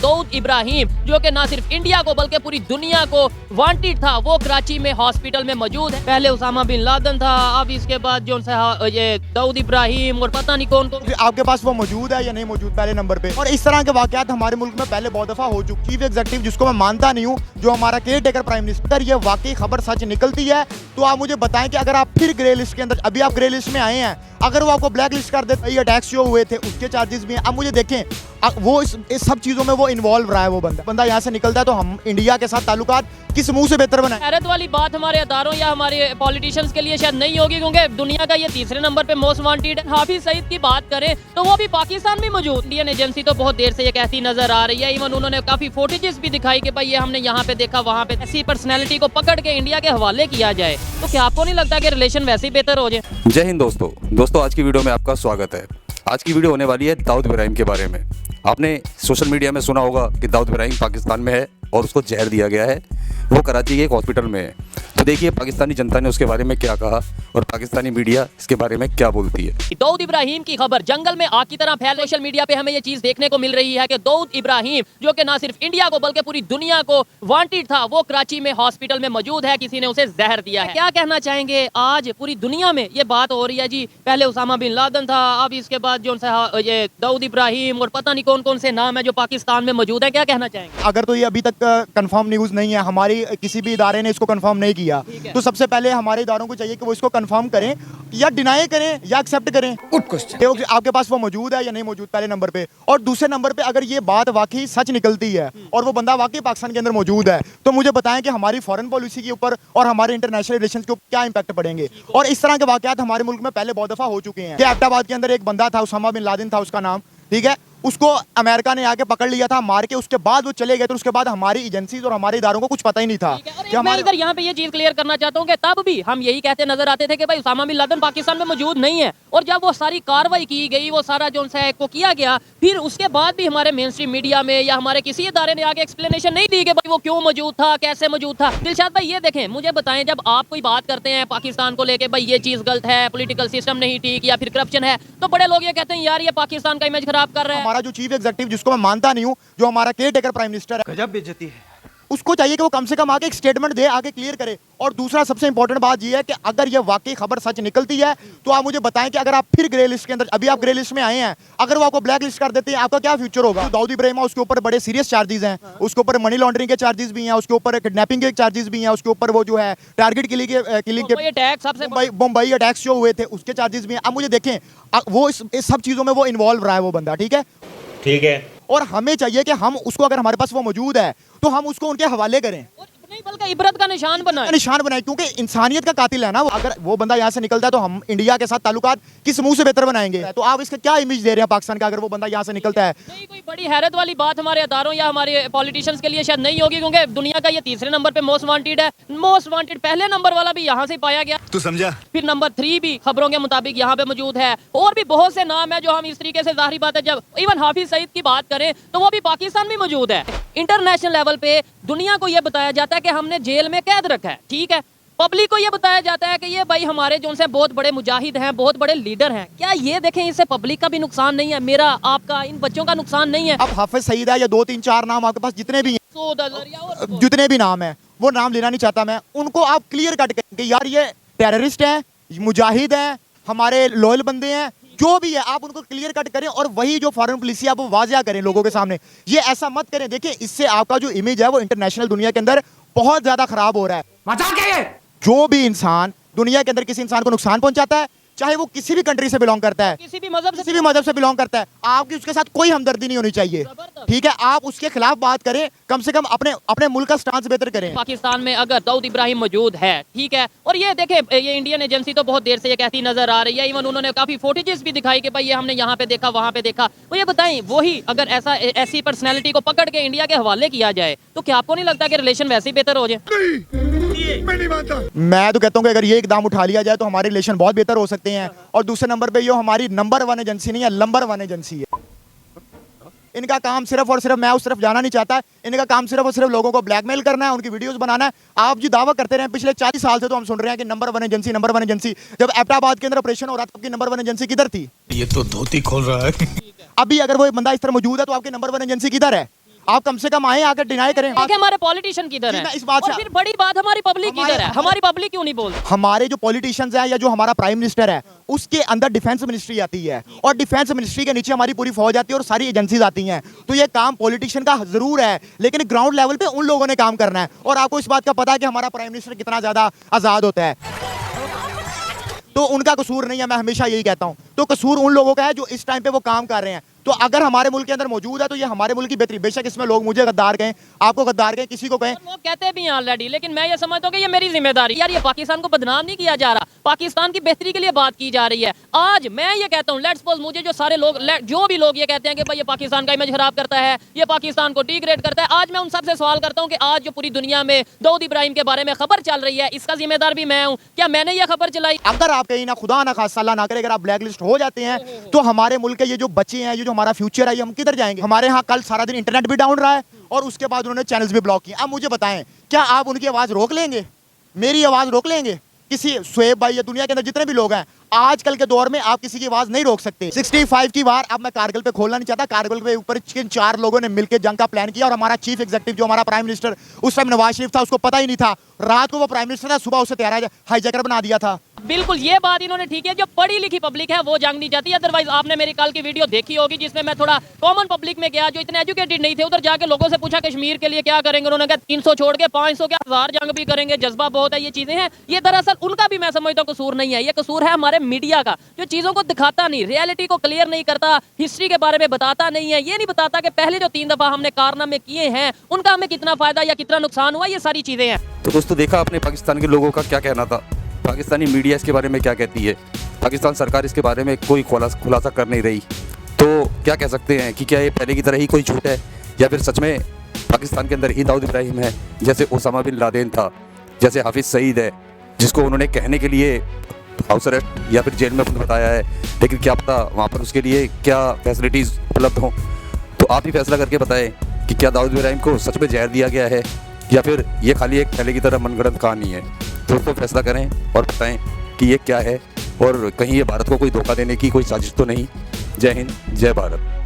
दाऊद इब्राहिम, जो कि ना सिर्फ इंडिया को बल्कि पूरी दुनिया को वांटेड था, वो कराची में हॉस्पिटल में मौजूद है। पहले उसामा बिन लादेन था, अब इसके बाद जो ये दाऊद इब्राहिम और पता नहीं कौन कौन। आपके पास वो मौजूद है या नहीं मौजूद पहले नंबर पे। और इस तरह के वाकयात हमारे मुल्क में पहले बहुत दफा हो चुके। चीफ एग्जीक्यूटिव जिसको मैं मानता नहीं हूँ, जो हमारा केयर टेकर प्राइम मिनिस्टर, ये वाकई खबर सच निकलती है तो आप मुझे बताएं कि अगर आप फिर ग्रे लिस्ट के अंदर, अभी आप ग्रे लिस्ट में आए हैं, अगर वो आपको ब्लैक लिस्ट कर देते, ये अटैक्स जो हुए थे उसके चार्जेस भी हैं। अब मुझे देखें वो इस सब चीजों में वो इन्वॉल्व रहा है। वो बंदा यहाँ से निकलता है तो हम इंडिया के साथ ताल्लुकात किस मुंह से बेहतर बनाए। हैरत वाली बात हमारे अदारों या हमारे पॉलिटिशियंस के लिए शायद नहीं होगी, क्योंकि दुनिया का ये तीसरे नंबर पे मोस्ट वांटेड है। हाफिज सईद की बात करें तो वो भी पाकिस्तान में मौजूद। इंडियन एजेंसी तो बहुत देर से ये कहती नजर आ रही है, इवन उन्होंने काफी फुटेजेस भी दिखाई कि भाई ये हमने यहाँ पे देखा, वहाँ पे। ऐसी पर्सनैलिटी को पकड़ के इंडिया के हवाले किया जाए तो क्या आपको नहीं लगता कि रिलेशन वैसे ही बेहतर हो जाए? जय हिंद दोस्तों, आज की वीडियो में आपका स्वागत है। आज की वीडियो होने वाली है दाऊद इब्राहिम के बारे में। आपने सोशल मीडिया में सुना होगा कि दाऊद इब्राहिम पाकिस्तान में है और उसको जहर दिया गया है, वो कराची के एक हॉस्पिटल में है। तो देखिए पाकिस्तानी जनता ने उसके बारे में क्या कहा और पाकिस्तानी मीडिया इसके बारे में क्या बोलती है। दाऊद इब्राहिम की खबर जंगल में आग की तरह फैल। सोशल मीडिया पे हमें ये चीज देखने को मिल रही है कि दाऊद इब्राहिम, जो कि ना सिर्फ इंडिया को बल्कि पूरी दुनिया को वांटेड था, वो कराची में हॉस्पिटल में मौजूद है। किसी ने उसे जहर दिया है। क्या कहना चाहेंगे? आज पूरी दुनिया में ये बात हो रही है जी। पहले उसामा बिन लादेन था, अब इसके बाद जो ये दाऊद इब्राहिम और पता नहीं कौन कौन से नाम है जो पाकिस्तान में मौजूद है। क्या कहना चाहेंगे? अगर तो ये अभी तक कंफर्म न्यूज़ नहीं है, हमारी किसी भी इदारे ने इसको कंफर्म नहीं किया, तो सबसे पहले हमारे इदारों को चाहिए कि वो इसको कंफर्म करें या डिनाई करें या एक्सेप्ट करें। आपके पास वो मौजूद है या नहीं मौजूद पहले नंबर पे। और दूसरे नंबर पे अगर ये बात वाकई सच निकलती है और वो बंदा वाकई पाकिस्तान के अंदर मौजूद है, तो मुझे बताएं कि हमारी फॉरेन पॉलिसी के ऊपर और हमारे इंटरनेशनल रिलेशंस के ऊपर क्या इंपैक्ट पड़ेंगे। और इस तरह के वाकयात हमारे मुल्क में पहले बहुत दफा हो चुके हैं कि एबटाबाद के अंदर एक बंदा था, उसामा बिन लादेन था उसका नाम, ठीक है, उसको अमेरिका ने आके पकड़ लिया था मार के, उसके बाद वो चले गए। तो उसके बाद हमारी एजेंसीज और हमारे इदारों को कुछ पता ही नहीं था कि हमारे। इधर यहाँ पे ये चीज क्लियर करना चाहता हूँ कि तब भी हम यही कहते नजर आते थे कि भाई उसामा बिन लादेन पाकिस्तान में मौजूद नहीं है। और जब वो सारी कार्रवाई की गई, वो सारा जो को किया गया, फिर उसके बाद भी हमारे मेन स्ट्रीम मीडिया में या हमारे किसी इदारे ने आगे एक्सप्लेनेशन नहीं दी कि भाई वो क्यों मौजूद था, कैसे मौजूद था। दिलशाद भाई ये देखें, मुझे बताएं, जब आप कोई बात करते हैं पाकिस्तान को लेके, भाई ये चीज गलत है, पॉलिटिकल सिस्टम नहीं ठीक या फिर करप्शन है, तो बड़े लोग ये कहते हैं यार ये पाकिस्तान का इमेज खराब कर रहा है। हमारा जो चीफ एग्जीक्यूटिव, जिसको मैं मानता नहीं हूं, जो हमारा केयर टेकर प्राइम मिनिस्टर है, गजब बेइज्जती है, उसको चाहिए कि वो कम से कम आके एक स्टेटमेंट दे, आके क्लियर करे। और दूसरा सबसे इंपॉर्टेंट बात ये है कि अगर ये वाकई खबर सच निकलती है तो आप मुझे बताएं कि अगर आप फिर ग्रे लिस्ट के अंदर, अभी आप ग्रे लिस्ट में आए हैं, अगर वो आपको ब्लैक लिस्ट कर देते हैं, आपका क्या फ्यूचर होगा। तो दाऊद इब्राहिम, उसके ऊपर बड़े सीरियस चार्जेस हैं, उसके ऊपर मनी लॉन्ड्रिंग के चार्जेस भी हैं, उसके ऊपर किडनैपिंग के चार्जेस भी हैं, उसके ऊपर वो जो है टारगेट किलिंग के मुंबई अटैक्स जो हुए थे उसके चार्जेस भी हैं। अब मुझे देखें वो इस सब चीजों में वो इन्वॉल्व रहा है वो बंदा, ठीक है। और हमें चाहिए कि हम उसको, अगर हमारे पास वो मौजूद है तो हम उसको उनके हवाले करें, नहीं बल्कि इबरत का निशान बनाए, क्योंकि इंसानियत का कातिल है ना वो। अगर वो बंदा यहाँ से निकलता है तो हम इंडिया के साथ ताल्लुकात किस मुंह से बेहतर बनाएंगे। तो आप इसका क्या इमेज दे रहे हैं पाकिस्तान का अगर वो बंदा यहाँ से निकलता है? नहीं, कोई बड़ी हैरत वाली बात हमारे अदारों या हमारे पॉलिटिशियंस के लिए शायद नहीं होगी, क्योंकि दुनिया का ये तीसरे नंबर पे मोस्ट वांटेड है। मोस्ट वांटेड पहले नंबर वाला भी यहाँ से पाया गया, तू समझा? फिर नंबर 3 भी खबरों के मुताबिक यहाँ पे मौजूद है। और भी बहुत से नाम है जो हम इस तरीके से, जाहिर बात है, जब इवन हाफिज सईद की बात करें तो वो भी पाकिस्तान में मौजूद है। इंटरनेशनल लेवल पे दुनिया को ये बताया जाता है कि हमने जेल में कैद रखा है, ठीक है। पब्लिक को ये बताया जाता है कि ये भाई हमारे जो से बहुत बड़े मुजाहिद हैं, बहुत बड़े लीडर हैं। क्या ये देखें, इससे पब्लिक का भी नुकसान नहीं है, मेरा आपका इन बच्चों का नुकसान नहीं है? अब हाफिज सईद है या 2-3-4 नाम आपके पास जितने भी हैं, जितने भी नाम है, वो नाम लेना नहीं चाहता मैं, उनको आप क्लियर कट करें कि यार ये टेररिस्ट हैं, मुजाहिद हैं, हमारे लॉयल बंदे हैं, जो भी है आप उनको क्लियर कट करें। और वही जो फॉरेन पॉलिसी आप वो वाजिया करें लोगों के सामने। ये ऐसा मत करें, देखिए इससे आपका जो इमेज है वो इंटरनेशनल दुनिया के अंदर बहुत ज्यादा खराब हो रहा है। मजाक है ये? जो भी इंसान दुनिया के अंदर किसी इंसान को नुकसान पहुंचाता है, चाहे वो किसी भी कंट्री से बिलोंग करता है, किसी भी मजहब से बिलोंग करता है, आपकी उसके साथ कोई हमदर्दी नहीं होनी चाहिए, ठीक है। आप उसके खिलाफ बात करें, कम से कम अपने मुल्क का स्टांस बेहतर करें। पाकिस्तान में अगर दाऊद इब्राहिम मौजूद है, ठीक है, और ये देखें, ये इंडियन एजेंसी तो बहुत देर से ये कहती नजर आ रही है, इवन उन्होंने काफी फुटेजेस भी दिखाई कि भाई ये हमने यहाँ पे देखा, वहाँ पे देखा। वो ये बताएं, वही अगर ऐसी पर्सनैलिटी को पकड़ के इंडिया के हवाले किया जाए तो क्या आपको नहीं लगता कि रिलेशन वैसे ही बेहतर हो जाए? मैं तो कहता हूँ कि अगर ये इकदाम उठा लिया जाए तो हमारे रिलेशन बहुत बेहतर हो सकते हैं। और दूसरे नंबर पे ये हमारी नंबर 1 एजेंसी नहीं है, नंबर 1 एजेंसी है। इनका काम सिर्फ और सिर्फ, मैं उस तरफ जाना नहीं चाहता, इनका काम सिर्फ और सिर्फ लोगों को ब्लैकमेल करना है, उनकी वीडियोस बनाना है। आप जो दावा करते रहे पिछले 40 साल से, तो हम सुन रहे हैं कि नंबर 1 एजेंसी, नंबर 1 एजेंसी। जब एबटाबाद के अंदर ऑपरेशन हो रहा था, आपकी नंबर 1 एजेंसी किधर थी? ये तो धोती खोल रहा है। अभी अगर वो बंदा इस तरह मौजूद है तो आपकी नंबर 1 एजेंसी किधर है? आप कम से कम आए आकर डिनाई करें। देखिए हमारे पॉलिटिशियन किधर जी, है मैं इस बात और से- फिर बड़ी बात हमारी पब्लिक हमारे- किधर है, हमारी पब्लिक क्यों नहीं बोलती? हमारे जो पॉलिटिशियंस हैं या जो हमारा प्राइम मिनिस्टर है उसके अंदर डिफेंस मिनिस्ट्री आती है और डिफेंस मिनिस्ट्री के नीचे हमारी पूरी फौज आती है और सारी एजेंसीज आती हैं। तो ये काम पॉलिटिशियन का जरूर है, लेकिन ग्राउंड लेवल पे उन लोगों ने काम करना है। और आपको इस बात का पता है कि हमारा प्राइम मिनिस्टर कितना ज्यादा आजाद होता है, तो उनका कसूर नहीं है, मैं हमेशा यही कहता हूं। तो कसूर उन लोगों का है जो इस टाइम पे वो काम कर रहे हैं। तो अगर हमारे मुल्क के अंदर मौजूद है तो ये हमारे मुल्क की बेहतरी। बेशक इसमें लोग मुझे गद्दार कहें, आपको गद्दार कहें, किसी को कहें। लोग कहते भी हैं ऑलरेडी, लेकिन मैं ये समझता हूँ कि ये मेरी जिम्मेदारी। यार ये पाकिस्तान को बदनाम नहीं किया जा रहा, पाकिस्तान की बेहतरी के लिए बात की जा रही है। आज मैं ये कहता हूँ, लेट्स सपोज मुझे जो सारे लोग, जो भी लोग ये कहते हैं कि भाई ये पाकिस्तान का इमेज खराब करता है, ये पाकिस्तान को डिग्रेड करता है, आज मैं उन सबसे सवाल करता हूँ कि आज जो पूरी दुनिया में दाऊद इब्राहिम के बारे में खबर चल रही है, इसका जिम्मेदार भी मैं हूँ। क्या मैंने ये खबर चलाई? अगर आप कहीं ना खुदा ना खासा अल्लाह ना करे अगर आप ब्लैक लिस्ट हो जाते हैं तो हमारे मुल्क के ये जो बच्चे हैं, ये जो हमारा फ्यूचर है, ये हम किधर जाएंगे? हमारे यहाँ कल सारा दिन इंटरनेट भी डाउन रहा है और उसके बाद उन्होंने चैनल्स भी ब्लॉक किए। अब मुझे बताएं, क्या आप उनकी आवाज रोक लेंगे? मेरी आवाज रोक लेंगे? किसी शोएब भाई या दुनिया के अंदर जितने भी लोग हैं, आजकल के दौर में आप किसी की आवाज नहीं रोक सकते। 65 की वार अब मैं कारगिल पे खोलना नहीं चाहता। कारगिल के ऊपर 4 लोगों ने मिलकर जंग का प्लान किया और हमारा चीफ एग्जीक्यूटिव जो हमारा प्राइम मिनिस्टर उस टाइम नवाज शरीफ था, उसको पता ही नहीं था। रात को वो प्राइम मिनिस्टर था, सुबह उसे तैयार हाईजैकर बना दिया था। बिल्कुल ये बात इन्होंने ठीक है, जो पढ़ी लिखी पब्लिक है वो जंग नहीं जाती। अदरवाइज आपने मेरी कल की वीडियो देखी होगी जिसमें मैं थोड़ा कॉमन पब्लिक में गया, जो इतने एजुकेटेड नहीं थे, उधर जाके लोगों से पूछा कश्मीर के लिए क्या करेंगे। उन्होंने कहा 300 छोड़ के 500 क्या 1000 जंग भी करेंगे, जज्बा बहुत है, ये चीजें हैं। ये दरअसल उनका भी मैं समझता हूँ कसूर नहीं है, ये कसूर है हमारे मीडिया का, जो चीजों को दिखाता नहीं, रियलिटी को क्लियर नहीं करता, हिस्ट्री के बारे में बताता नहीं है, ये नहीं बताता कि पहले जो 3 दफा हमने कारनामे किए हैं उनका हमें कितना फायदा या कितना नुकसान हुआ, ये सारी चीजें हैं। तो दोस्तों देखा आपने पाकिस्तान के लोगों का क्या कहना था, पाकिस्तानी मीडिया इसके बारे में क्या कहती है, पाकिस्तान सरकार इसके बारे में कोई खुलासा कर नहीं रही। तो क्या कह सकते हैं कि क्या ये पहले की तरह ही कोई झूठ है या फिर सच में पाकिस्तान के अंदर ही दाऊद इब्राहिम है, जैसे ओसामा बिन लादेन था, जैसे हाफिज़ सईद है, जिसको उन्होंने कहने के लिए हाउस अरेस्ट या फिर जेल में बंद बताया है, लेकिन क्या पता वहाँ पर उसके लिए क्या फैसिलिटीज़ उपलब्ध हों। तो आप ही फैसला करके बताएं कि क्या दाऊद इब्राहिम को सच में जहर दिया गया है या फिर ये खाली एक पहले की तरह मनगढ़ंत कहानी है। दोस्तों फैसला करें और बताएं कि ये क्या है और कहीं ये भारत को कोई धोखा देने की कोई साजिश तो नहीं। जय हिंद, जय भारत।